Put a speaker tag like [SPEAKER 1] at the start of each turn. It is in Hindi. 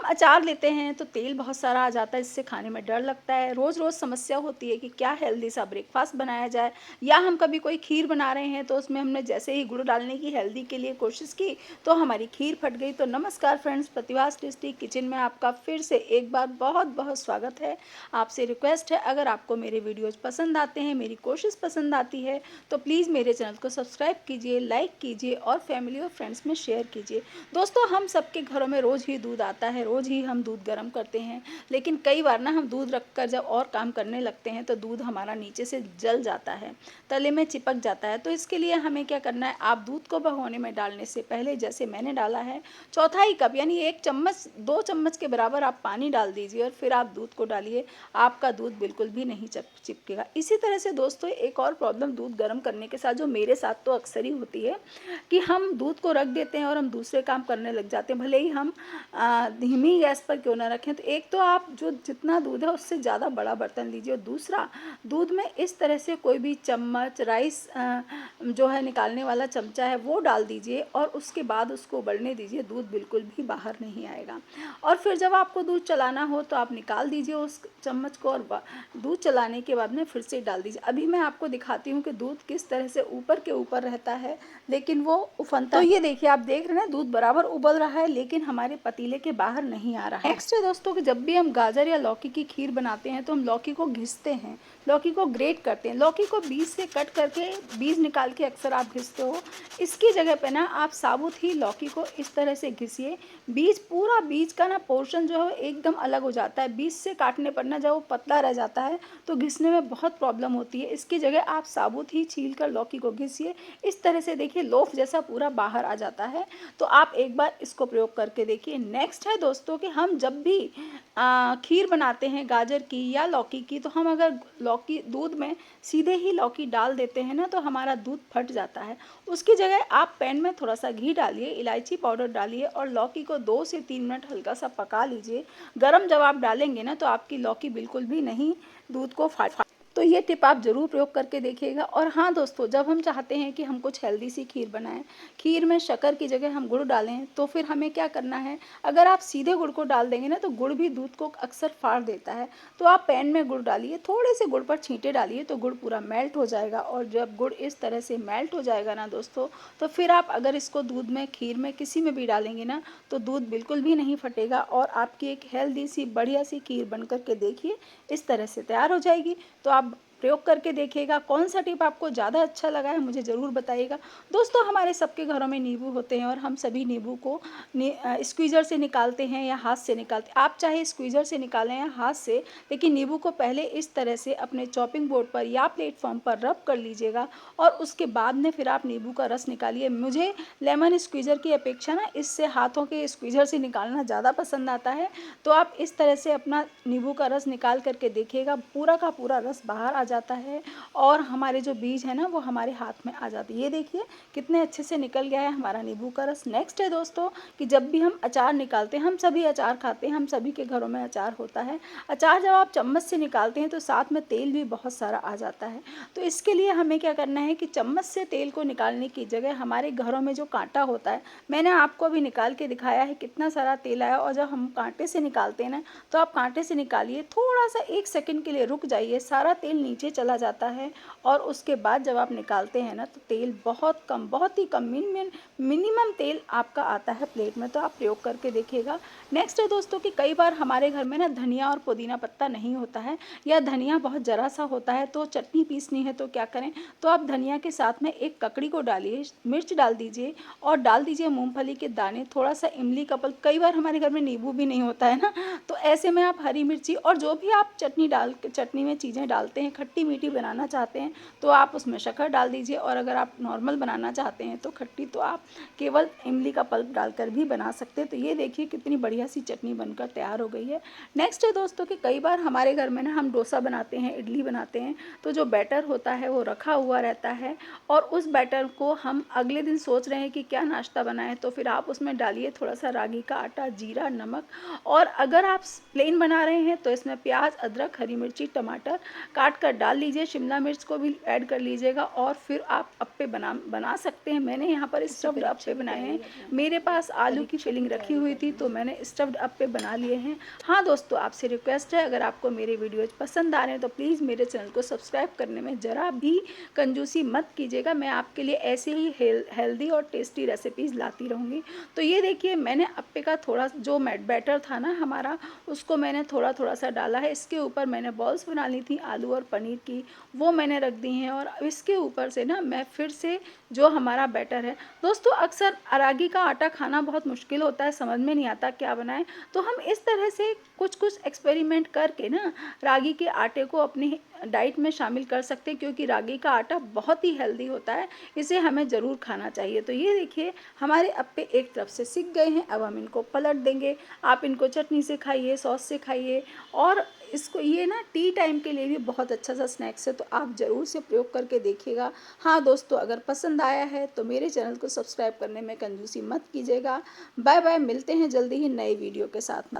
[SPEAKER 1] अचार लेते हैं तो तेल बहुत सारा आ जाता है, इससे खाने में डर लगता है। रोज़ रोज़ समस्या होती है कि क्या हेल्दी सा ब्रेकफास्ट बनाया जाए, या हम कभी कोई खीर बना रहे हैं तो उसमें हमने जैसे ही गुड़ डालने की हेल्दी के लिए कोशिश की तो हमारी खीर फट गई। तो नमस्कार फ्रेंड्स, प्रतिभास टेस्टी किचन में आपका फिर से एक बार बहुत बहुत स्वागत है। आपसे रिक्वेस्ट है, अगर आपको मेरे वीडियोज पसंद आते हैं, मेरी कोशिश पसंद आती है, तो प्लीज़ मेरे चैनल को सब्सक्राइब कीजिए, लाइक कीजिए और फैमिली और फ्रेंड्स में शेयर कीजिए। दोस्तों, हम सबके घरों में रोज़ ही दूध आता है, रोज़ ही हम दूध गर्म करते हैं, लेकिन कई बार ना हम दूध रखकर जब और काम करने लगते हैं तो दूध हमारा नीचे से जल जाता है, तले में चिपक जाता है। तो इसके लिए हमें क्या करना है, आप दूध को भगोने में डालने से पहले जैसे मैंने डाला है, चौथाई कप यानी 1 चम्मच 2 चम्मच के बराबर आप पानी डाल दीजिए और फिर आप दूध को डालिए। आपका दूध बिल्कुल भी नहीं चिपकेगा। इसी तरह से दोस्तों, एक और प्रॉब्लम दूध गर्म करने के साथ जो मेरे साथ तो अक्सर ही होती है कि हम दूध को रख देते हैं और हम दूसरे काम करने लग जाते हैं, भले ही हम धीमी गैस पर क्यों ना रखें। तो एक तो आप जो जितना दूध है उससे ज़्यादा बड़ा बर्तन लीजिए, और दूसरा दूध में इस तरह से कोई भी चम्मच, राइस जो है निकालने वाला चमचा है वो डाल दीजिए और उसके बाद उसको उबलने दीजिए। दूध बिल्कुल भी बाहर नहीं आएगा। और फिर जब आपको दूध चलाना हो तो आप निकाल दीजिए उस चम्मच को, और दूध चलाने के बाद में फिर से डाल दीजिए। अभी मैं आपको दिखाती हूँ कि दूध किस तरह से ऊपर के ऊपर रहता है, लेकिन वो उफनता। तो ये देखिए, आप देख रहे हैं दूध बराबर उबल रहा है, लेकिन हमारे पतीले के बाहर नहीं आ रहा है। नेक्स्ट है दोस्तों कि जब भी हम गाजर या लौकी की खीर बनाते हैं तो हम लौकी को घिसते हैं, लौकी को ग्रेट करते हैं। लौकी को बीज से कट करके बीज निकाल के अक्सर आप घिसते हो। इसकी जगह पे ना आप साबुत ही लौकी को इस तरह से घिसिए। पूरा बीज का ना पोर्शन जो है एकदम अलग हो जाता है। बीज से काटने पर ना जब वो पतला रह जाता है तो घिसने में बहुत प्रॉब्लम होती है। इसकी जगह आप साबुत ही छील कर लौकी को घिसिए। इस तरह से देखिए लोफ जैसा पूरा बाहर आ जाता है। तो आप एक बार इसको प्रयोग करके देखिए। नेक्स्ट है दोस्तों कि हम जब भी खीर बनाते हैं गाजर की या लौकी की, तो हम अगर लौकी दूध में सीधे ही लौकी डाल देते हैं ना तो हमारा दूध फट जाता है। उसकी जगह आप पैन में थोड़ा सा घी डालिए, इलायची पाउडर डालिए और लौकी को 2 से 3 मिनट हल्का सा पका लीजिए। गरम जब आप डालेंगे ना तो आपकी लौकी बिल्कुल भी नहीं दूध को फाट। तो ये टिप आप ज़रूर प्रयोग करके देखिएगा। और हाँ दोस्तों, जब हम चाहते हैं कि हम कुछ हेल्दी सी खीर बनाएं, खीर में शक्कर की जगह हम गुड़ डालें, तो फिर हमें क्या करना है, अगर आप सीधे गुड़ को डाल देंगे ना तो गुड़ भी दूध को अक्सर फाड़ देता है। तो आप पैन में गुड़ डालिए, थोड़े से गुड़ पर छींटे डालिए तो गुड़ पूरा मेल्ट हो जाएगा। और जब गुड़ इस तरह से मेल्ट हो जाएगा ना दोस्तों, तो फिर आप अगर इसको दूध में, खीर में, किसी में भी डालेंगे ना तो दूध बिल्कुल भी नहीं फटेगा और आपकी एक हेल्दी सी बढ़िया सी खीर बन करके देखिए इस तरह से तैयार हो जाएगी। तो आप प्रयोग करके देखिएगा। कौन सा टिप आपको ज़्यादा अच्छा लगा है मुझे ज़रूर बताइएगा। दोस्तों, हमारे सबके घरों में नींबू होते हैं और हम सभी नींबू को स्क्वीज़र से निकालते हैं या हाथ से निकालते हैं। आप चाहे स्क्वीज़र से निकालें या हाथ से, लेकिन नींबू को पहले इस तरह से अपने चॉपिंग बोर्ड पर या प्लेटफॉर्म पर रब कर लीजिएगा और उसके बाद में फिर आप नींबू का रस निकालिए। मुझे लेमन स्क्वीज़र की अपेक्षा ना इससे हाथों के स्क्वीज़र से निकालना ज़्यादा पसंद आता है। तो आप इस तरह से अपना नींबू का रस निकाल करके देखिएगा, पूरा का पूरा रस बाहर आ जाता है और हमारे जो बीज है ना वो हमारे हाथ में आ जाते हैं। ये देखिए कितने अच्छे से निकल गया है हमारा नींबू का रस। नेक्स्ट है दोस्तों कि जब भी हम अचार निकालते हैं, हम सभी अचार खाते हैं, हम सभी के घरों में अचार होता है। अचार जब आप चम्मच से निकालते हैं तो साथ में तेल भी बहुत सारा आ जाता है। तो इसके लिए हमें क्या करना है कि चम्मच से तेल को निकालने की जगह हमारे घरों में जो कांटा होता है, मैंने आपको अभी निकाल के दिखाया है कितना सारा तेल आया। और जब हम कांटे से निकालते हैं ना तो आप कांटे से निकालिए, थोड़ा सा 1 सेकंड के लिए रुक जाइए, सारा तेल नीचे चला जाता है। और उसके बाद जब आप निकालते हैं ना तो तेल बहुत कम, बहुत ही कम, मिनिमम तेल आपका आता है प्लेट में। तो आप प्रयोग करके देखिएगा। नेक्स्ट है दोस्तों कि कई बार हमारे घर में ना धनिया और पुदीना पत्ता नहीं होता है या धनिया बहुत ज़रा सा होता है, तो चटनी पीसनी है तो क्या करें, तो आप धनिया के साथ में एक ककड़ी को डालिए, मिर्च डाल दीजिए और डाल दीजिए मूंगफली के दाने, थोड़ा सा इमली का पल्प। कई बार हमारे घर में नींबू भी नहीं होता है ना, तो ऐसे में आप हरी मिर्ची और जो भी आप चटनी में चीज़ें डालते हैं, खट्टी मीठी बनाना चाहते हैं तो आप उसमें शक्कर डाल दीजिए। और अगर आप नॉर्मल बनाना चाहते हैं तो खट्टी, तो आप केवल इमली का पल्प डालकर भी बना सकते हैं। तो ये देखिए कितनी बढ़िया सी चटनी बनकर तैयार हो गई है। नेक्स्ट है दोस्तों कि कई बार हमारे घर में ना हम डोसा बनाते हैं, इडली बनाते हैं, तो जो बैटर होता है वो रखा हुआ रहता है और उस बैटर को हम अगले दिन सोच रहे हैं कि क्या नाश्ता बनाएं, तो फिर आप उसमें डालिए थोड़ा सा रागी का आटा, जीरा, नमक। और अगर आप प्लेन बना रहे हैं तो इसमें प्याज, अदरक, हरी मिर्ची, टमाटर काट कर डाल लीजिए, शिमला मिर्च को भी ऐड कर लीजिएगा और फिर आप अप्पे बना सकते हैं। मैंने यहाँ पर स्टफ़्ड अप्पे बनाए हैं। मेरे पास आलू की फिलिंग रखी हुई थी तो मैंने स्टफ़्ड अप्पे बना लिए हैं। हाँ दोस्तों, आपसे रिक्वेस्ट है, अगर आपको मेरे वीडियोज़ पसंद आ रहे हैं तो प्लीज़ मेरे चैनल को सब्सक्राइब करने में ज़रा भी कंजूसी मत कीजिएगा। मैं आपके लिए ऐसे ही हेल्दी और टेस्टी रेसिपीज़ लाती रहूँगी। तो ये देखिए, मैंने अप्पे का थोड़ा जो बैटर था ना हमारा, उसको मैंने थोड़ा-थोड़ा सा डाला है। इसके ऊपर मैंने बॉल्स बना ली थी आलू और पनीर की, वो मैंने रख दी हैं और इसके ऊपर से ना मैं फिर से जो हमारा बैटर है, दोस्तों अक्सर रागी का आटा खाना बहुत मुश्किल होता है, समझ में नहीं आता क्या बनाएं, तो हम इस तरह से कुछ एक्सपेरिमेंट करके ना रागी के आटे को अपनी डाइट में शामिल कर सकते हैं, क्योंकि रागी का आटा बहुत ही हेल्दी होता है, इसे हमें ज़रूर खाना चाहिए। तो ये देखिए, हमारे अप्पे एक तरफ से सिक गए हैं, अब हम इनको पलट देंगे। आप इनको चटनी से खाइए, सॉस से खाइए, और इसको ये ना टी टाइम के लिए भी बहुत अच्छा सा स्नैक्स है, तो आप ज़रूर से प्रयोग करके देखिएगा। हाँ दोस्तों, अगर पसंद आया है तो मेरे चैनल को सब्सक्राइब करने में कंजूसी मत कीजिएगा। बाय बाय, मिलते हैं जल्दी ही नए वीडियो के साथ।